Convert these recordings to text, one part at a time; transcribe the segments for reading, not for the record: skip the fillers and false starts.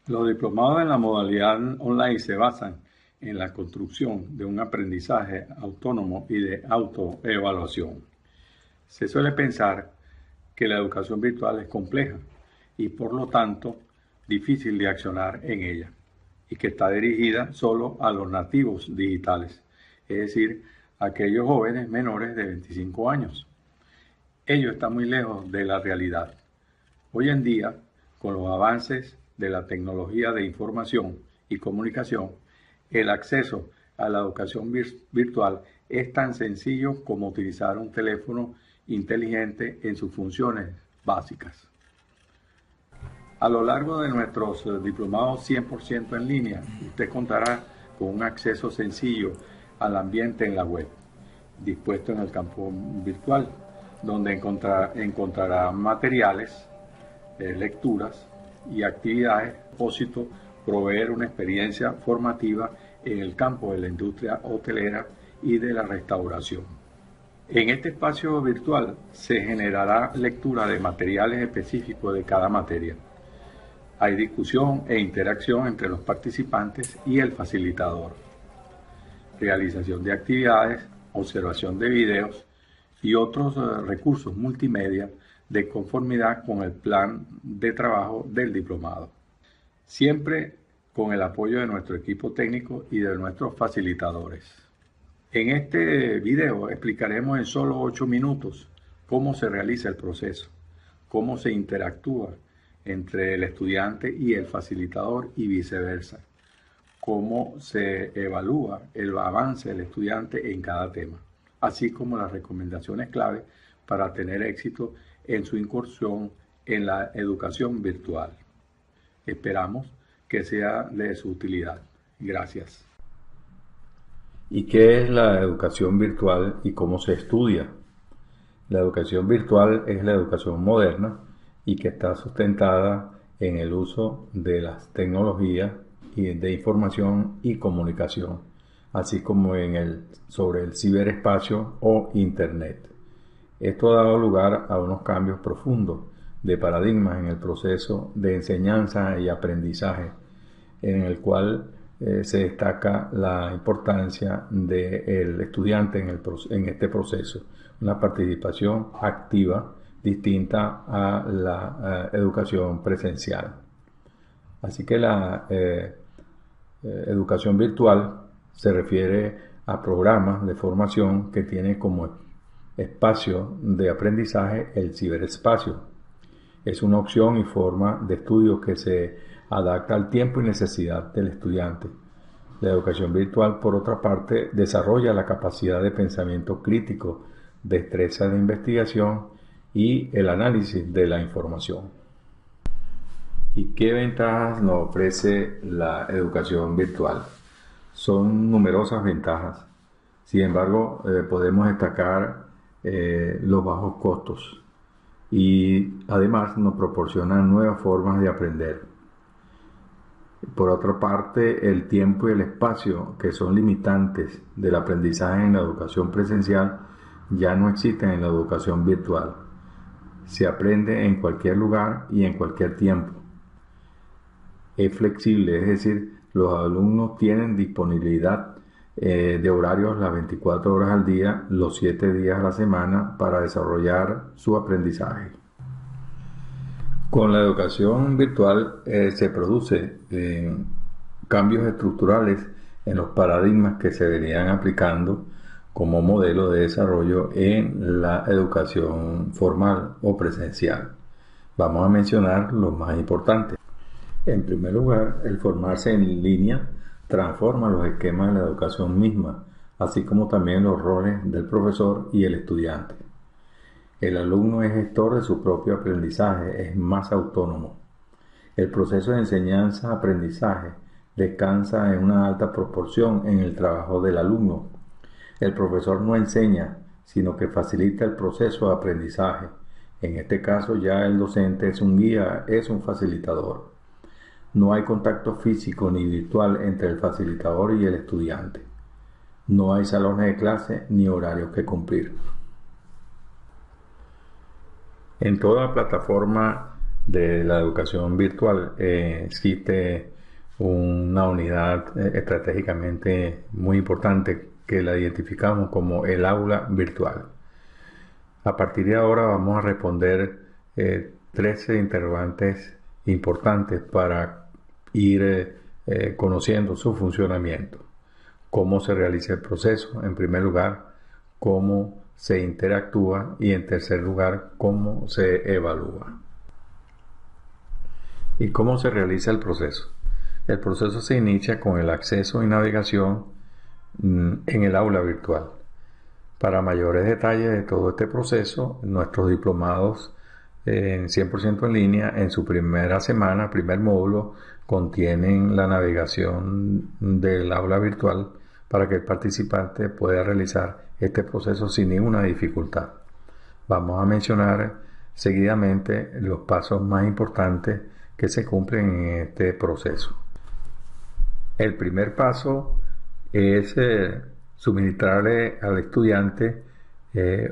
Los diplomados en la modalidad online se basan en la construcción de un aprendizaje autónomo y de autoevaluación. Se suele pensar que la educación virtual es compleja y por lo tanto difícil de accionar en ella y que está dirigida solo a los nativos digitales, es decir, a aquellos jóvenes menores de 25 años. Ello está muy lejos de la realidad. Hoy en día, con los avances de la tecnología de información y comunicación, el acceso a la educación virtual es tan sencillo como utilizar un teléfono inteligente en sus funciones básicas. A lo largo de nuestros diplomados 100% en línea, usted contará con un acceso sencillo al ambiente en la web, dispuesto en el campo virtual, donde encontrará materiales, lecturas y actividades a propósito proveer una experiencia formativa en el campo de la industria hotelera y de la restauración. En este espacio virtual se generará lectura de materiales específicos de cada materia. Hay discusión e interacción entre los participantes y el facilitador, realización de actividades, observación de videos y otros recursos multimedia de conformidad con el plan de trabajo del diplomado. Siempre con el apoyo de nuestro equipo técnico y de nuestros facilitadores. En este video explicaremos en solo 8 minutos cómo se realiza el proceso, cómo se interactúa entre el estudiante y el facilitador y viceversa, cómo se evalúa el avance del estudiante en cada tema, así como las recomendaciones clave para tener éxito en su incursión en la educación virtual. Esperamos que sea de su utilidad. Gracias. ¿Y qué es la educación virtual y cómo se estudia? La educación virtual es la educación moderna y que está sustentada en el uso de las tecnologías de información y comunicación, así como sobre el ciberespacio o Internet. Esto ha dado lugar a unos cambios profundos de paradigmas en el proceso de enseñanza y aprendizaje, en el cual se destaca la importancia del estudiante en este proceso, una participación activa distinta a la educación presencial. Así que la educación virtual se refiere a programas de formación que tienen como espacio de aprendizaje el ciberespacio. Es una opción y forma de estudio que se adapta al tiempo y necesidad del estudiante. La educación virtual, por otra parte, desarrolla la capacidad de pensamiento crítico, destreza de investigación y el análisis de la información. ¿Y qué ventajas nos ofrece la educación virtual? Son numerosas ventajas. Sin embargo, podemos destacar los bajos costos y además nos proporcionan nuevas formas de aprender. Por otra parte, el tiempo y el espacio, que son limitantes del aprendizaje en la educación presencial, ya no existen en la educación virtual. Se aprende en cualquier lugar y en cualquier tiempo. Es flexible, es decir, los alumnos tienen disponibilidad de horarios las 24 horas al día, los 7 días a la semana para desarrollar su aprendizaje. Con la educación virtual se produce cambios estructurales en los paradigmas que se venían aplicando como modelo de desarrollo en la educación formal o presencial. Vamos a mencionar los más importantes. En primer lugar, el formarse en línea transforma los esquemas de la educación misma, así como también los roles del profesor y el estudiante. El alumno es gestor de su propio aprendizaje, es más autónomo. El proceso de enseñanza-aprendizaje descansa en una alta proporción en el trabajo del alumno. El profesor no enseña, sino que facilita el proceso de aprendizaje. En este caso ya el docente es un guía, es un facilitador. No hay contacto físico ni virtual entre el facilitador y el estudiante. No hay salones de clase ni horarios que cumplir. En toda plataforma de la educación virtual, existe una unidad estratégicamente muy importante que la identificamos como el aula virtual. A partir de ahora vamos a responder 13 interrogantes importantes para ir conociendo su funcionamiento. Cómo se realiza el proceso, en primer lugar, cómo se interactúa y en tercer lugar, cómo se evalúa. ¿Y cómo se realiza el proceso? El proceso se inicia con el acceso y navegación en el aula virtual. Para mayores detalles de todo este proceso, nuestros diplomados en 100% en línea, en su primera semana, primer módulo, contienen la navegación del aula virtual para que el participante pueda realizar este proceso sin ninguna dificultad. Vamos a mencionar seguidamente los pasos más importantes que se cumplen en este proceso. El primer paso es suministrarle al estudiante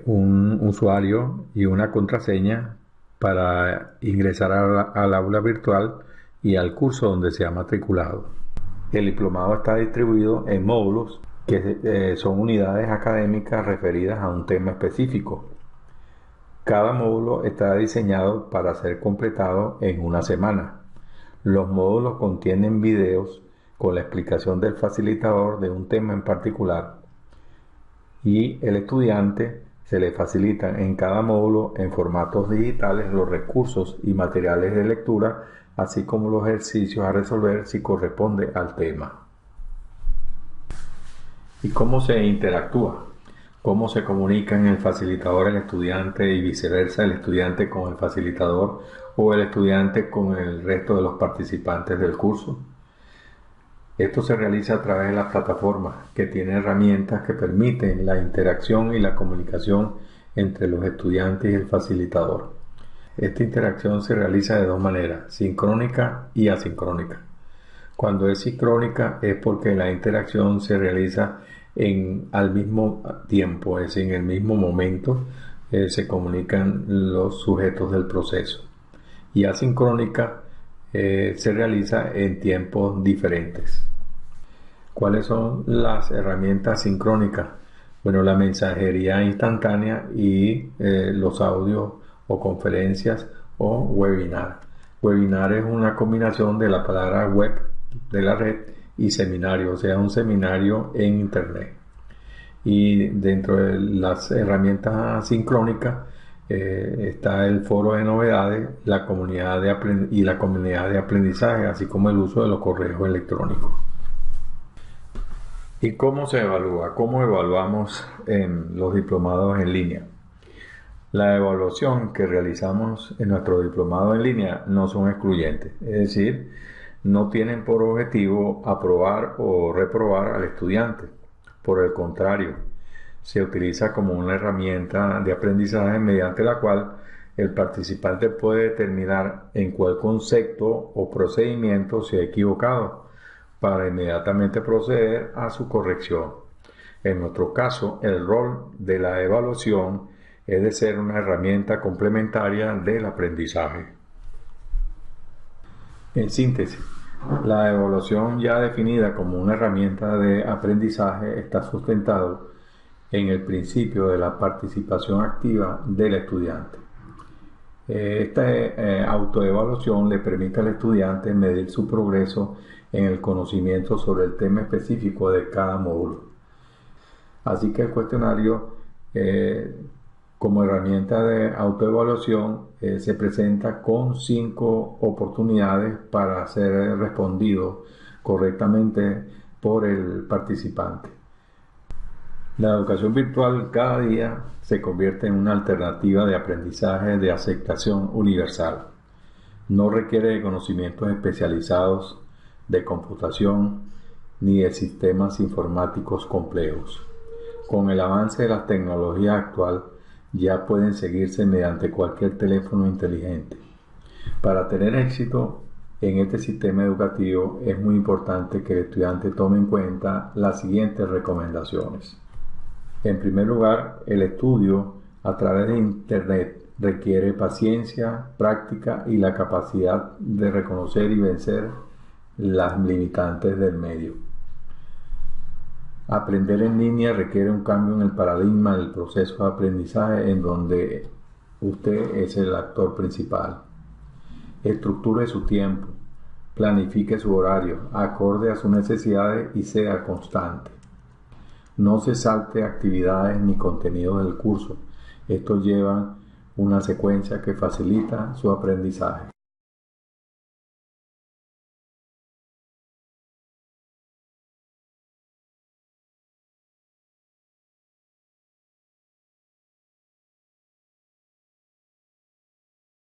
un usuario y una contraseña para ingresar al aula virtual y al curso donde se ha matriculado. El diplomado está distribuido en módulos que son unidades académicas referidas a un tema específico. Cada módulo está diseñado para ser completado en una semana. Los módulos contienen videos con la explicación del facilitador de un tema en particular y el estudiante se le facilitan en cada módulo en formatos digitales los recursos y materiales de lectura, así como los ejercicios a resolver si corresponde al tema. ¿Y cómo se interactúa? ¿Cómo se comunican el facilitador al estudiante y viceversa, el estudiante con el facilitador o el estudiante con el resto de los participantes del curso? Esto se realiza a través de las plataformas que tienen herramientas que permiten la interacción y la comunicación entre los estudiantes y el facilitador. Esta interacción se realiza de dos maneras, sincrónica y asincrónica. Cuando es sincrónica es porque la interacción se realiza al mismo tiempo, es decir, en el mismo momento se comunican los sujetos del proceso. Y asincrónica se realiza en tiempos diferentes. ¿Cuáles son las herramientas sincrónicas? Bueno, la mensajería instantánea y los audios o conferencias o webinar. Webinar es una combinación de la palabra web de la red y seminario, o sea, un seminario en internet. Y dentro de las herramientas sincrónicas está el foro de novedades, la comunidad y la comunidad de aprendizaje, así como el uso de los correos electrónicos. ¿Y cómo se evalúa? ¿Cómo evaluamos en los diplomados en línea? La evaluación que realizamos en nuestro diplomado en línea no son excluyentes, es decir, no tienen por objetivo aprobar o reprobar al estudiante. Por el contrario, se utiliza como una herramienta de aprendizaje mediante la cual el participante puede determinar en cuál concepto o procedimiento se ha equivocado para inmediatamente proceder a su corrección. En nuestro caso, el rol de la evaluación es de ser una herramienta complementaria del aprendizaje. En síntesis, la evaluación ya definida como una herramienta de aprendizaje está sustentado en el principio de la participación activa del estudiante. Esta autoevaluación le permite al estudiante medir su progreso en el conocimiento sobre el tema específico de cada módulo. Así que el cuestionario como herramienta de autoevaluación se presenta con 5 oportunidades para ser respondido correctamente por el participante. La educación virtual cada día se convierte en una alternativa de aprendizaje de aceptación universal. No requiere de conocimientos especializados de computación ni de sistemas informáticos complejos. Con el avance de la tecnología actual, ya pueden seguirse mediante cualquier teléfono inteligente. Para tener éxito en este sistema educativo es muy importante que el estudiante tome en cuenta las siguientes recomendaciones. En primer lugar, el estudio a través de Internet requiere paciencia, práctica y la capacidad de reconocer y vencer las limitantes del medio. Aprender en línea requiere un cambio en el paradigma del proceso de aprendizaje en donde usted es el actor principal. Estructure su tiempo, planifique su horario, acorde a sus necesidades y sea constante. No se salte actividades ni contenidos del curso. Esto lleva una secuencia que facilita su aprendizaje.